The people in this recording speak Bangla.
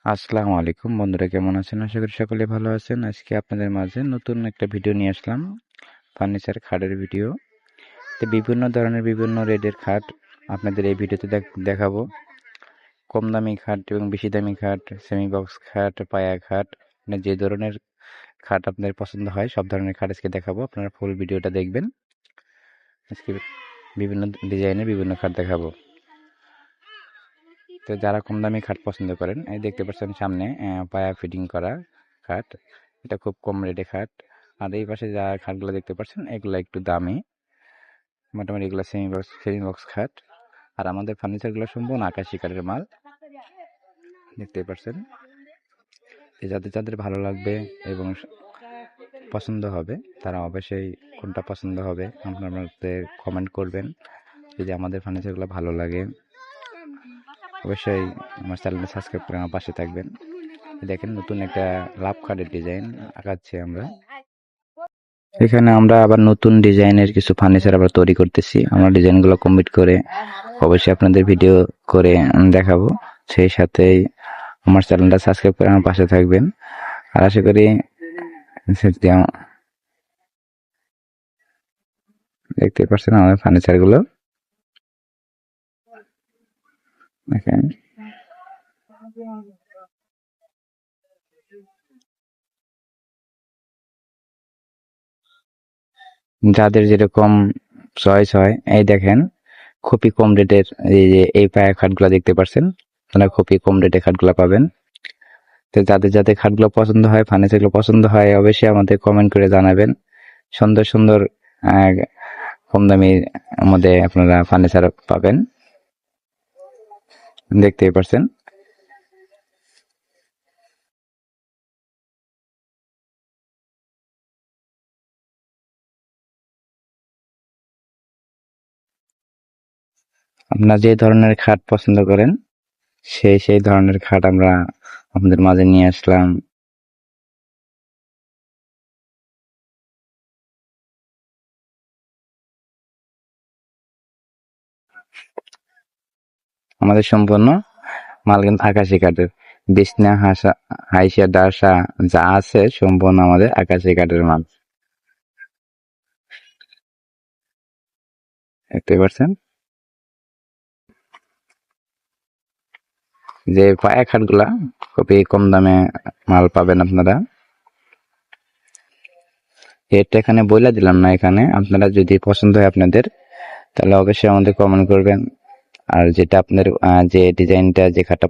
আসসালামু আলাইকুম বন্ধুরা, কেমন আছেন? আশা করি সকলে ভালো আছেন। আজকে আপনাদের মাঝে নতুন একটা ভিডিও নিয়ে আসলাম, ফার্নিচার খাটের ভিডিও। তো বিভিন্ন ধরনের বিভিন্ন রেটের খাট আপনাদের এই ভিডিওতে দেখাবো। কম দামি খাট এবং বেশি দামি খাট, সেমি বক্স খাট, পায়া খাট, মানে যে ধরনের খাট আপনাদের পছন্দ হয় সব ধরনের খাট আজকে দেখাবো। আপনারা ফুল ভিডিওটা দেখবেন। আজকে বিভিন্ন ডিজাইনের বিভিন্ন খাট দেখাবো। তো যারা কম দামি খাট পছন্দ করেন, এই দেখতে পাচ্ছেন সামনে পায়া ফিটিং করা খাট। এটা খুব কম রেটে খাট। আর এই পাশে যা খাটগুলো দেখতে পাচ্ছেন এগুলো একটু দামি, মোটামুটি এগুলো সেমি বক্স খাট। আর আমাদের ফার্নিচারগুলো সম্পূর্ণ আকাশি কাঠের মাল, দেখতে পাচ্ছেন। যাদের যাদের ভালো লাগবে এবং পছন্দ হবে তারা অবশ্যই কোনটা পছন্দ হবে আপনাদের কমেন্ট করবেন। যদি আমাদের ফার্নিচারগুলো ভালো লাগে অবশ্যই আমার চ্যানেলটা সাবস্ক্রাইব করে আমার পাশে থাকবেন। দেখেন নতুন একটা লাভ কার্ডের ডিজাইন আঁকাচ্ছি আমরা। এখানে আমরা আবার নতুন ডিজাইনের কিছু ফার্নিচার আবার তৈরি করতেছি। আমরা ডিজাইনগুলো কমপ্লিট করে অবশ্যই আপনাদের ভিডিও করে দেখাবো। সেই সাথেই আমার চ্যানেলটা সাবস্ক্রাইব করে আমার পাশে থাকবেন। আর আশা করি দেখতে পাচ্ছেন আমাদের ফার্নিচারগুলো। দেখেন যাদের যেরকম চয়েস হয়, এই দেখেন খুবই কম রেটের এই যে এই পায়া খাটগুলো দেখতে পাচ্ছেন, আপনারা খুবই কম রেটে খাটগুলো পাবেন। তো যাদের যাদের খাটগুলো পছন্দ হয়, ফার্নিচারগুলো পছন্দ হয়, অবশ্যই আমাদের কমেন্ট করে জানাবেন। সুন্দর সুন্দর কম দামির মধ্যে আপনারা ফার্নিচার পাবেন, দেখতেই পাচ্ছেন। আপনারা যে ধরনের খাট পছন্দ করেন সেই ধরনের খাট আমরা আপনাদের মাঝে নিয়ে আসলাম। আমাদের সম্পূর্ণ মাল কিন্তু আকাশি কাঠের। বিছনা হাইসা ডাসা যা আছে সম্পূর্ণ আমাদের আকাশি কাঠের মাল, দেখতে পাচ্ছেন। যে পায়া খাটগুলা খুবই কম দামে মাল পাবেন আপনারা। এটা এখানে বলে দিলাম না, এখানে আপনারা যদি পছন্দ হয় আপনাদের তাহলে অবশ্যই আমাদের কমেন্ট করবেন। আর যেটা আপনার যে ডিজাইনটা যে খাটটা